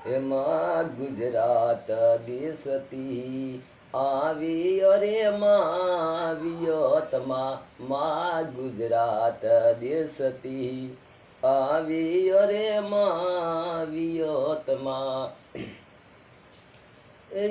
એમાં ગુજરાત દેશતી આવી અરે માં વિયતમાં ગુજરાત દેશતી આવી અરે માં વિયતમાં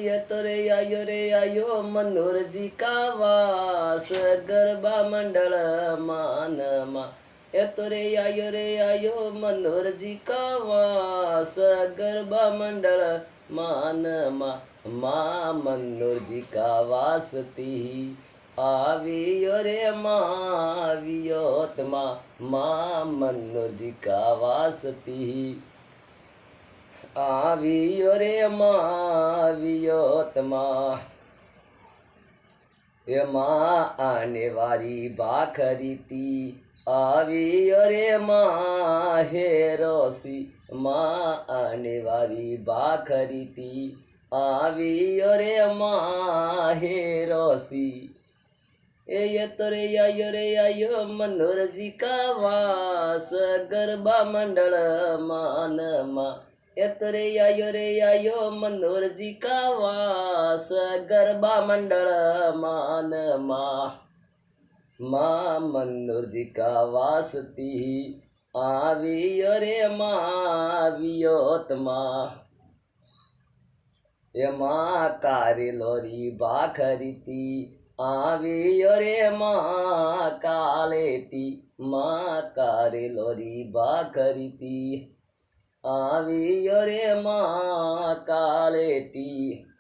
યતરે આયો મનોરજી કાવાસ ગરબા મંડળ માનમાં યતરે આયો મનોરજી કાવાસ ગરબા મંડળ માનમાં મા મનોરજી કાવાસતી આવી રે મા વિયતમાં મા મનોરજી કાવાસતી આવી રે માં વિયતમાં એમાં આને વારી ભાખરીતી આવી રે માં હેરોસી માં આને વારી ભાખરીતી આવી રે માં હેરોસી યતરે આયો મનોરજી કાવાસ ગરબા મંડળ માનમાં યતરે આયો મનોરજી કાવાસ ગરબા મંડળ માનમાં મા મનોરજી કાવાસતી આવી રે માં વિયતમાં એમાં કારેલોરી ભાખરીતી આવી રે માં કાલેટી માં કારેલોરી ભાખરીતી આવી રે માં કાલેટી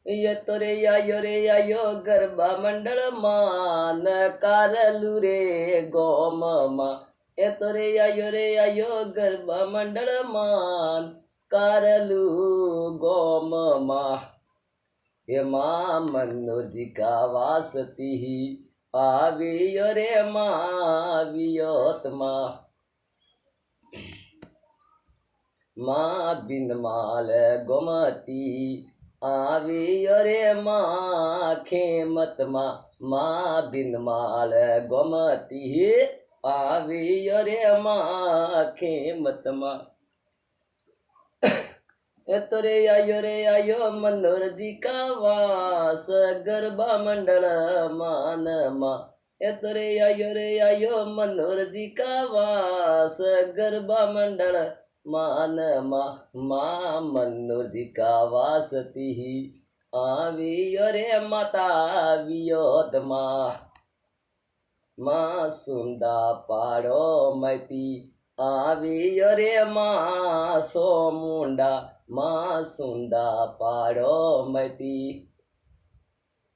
યતરે આયો ગરબા મંડળ માં કારલું રે ગોમમાં યતરે આયો ગરબા મંડળ માં કારલું ગોમમાં એમાં મનોરજી કાવાસતી આવી રે માં વિયતમાં માં બિનમાલ ગોમતી આવી રે માં ખેમતમાં માં બિનમાલ ગોમતી આવી રે માં ખેમતમાં યતરે આયો મનોરજી કાવાસ ગરબા મંડળ માનમાં યતરે આયો મનોરજી કાવાસ ગરબા મંડળ માનમાં મા મનોરજી કાવાસતી આવી રે માતા વિયતમાં મા સુંદા પાડો મતી આવી રે મા સોમુંડા મા સુંદા પાડો મતી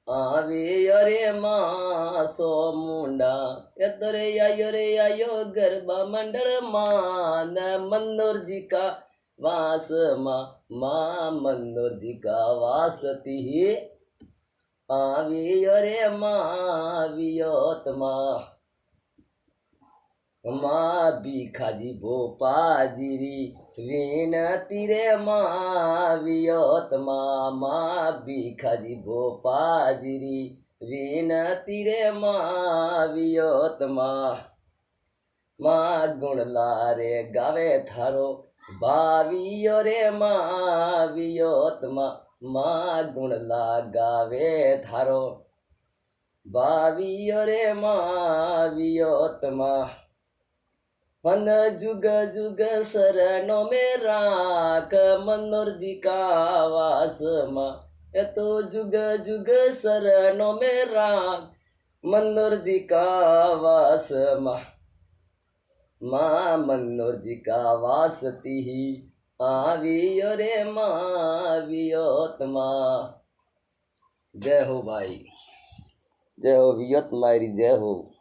આવી રે મા સોમુંડા યતરે આયો ગરબા મંડળ માં મનોરજી કાવાસમાં મા મનોરજી કાવાસતી આવી રે માં વિયતમાં મા ભીખાજી ભોપાજીરી વિનતી રે માં વિયતમાં મા ભીખાજી ભોપાજીરી વિનતી રે માં વિયતમાં મા ગુણલા રે ગાવે થારો ભાવિયો રે માં વિયતમાં મા ગુણલા ગાવે થારો ભાવિયો રે માં વિયતમાં મન જુગ જુગ શરણો મે રાખ મનોરજી કાવાસમાં એ તો જુગ જુગ શરણો મે રાખ મનોરજી કાવાસમાં મા મનોરજી કાવાસતી આવી રે માં વિયતમાં જય હો ભાઈ, જય હો વિયત મારી, જય હો.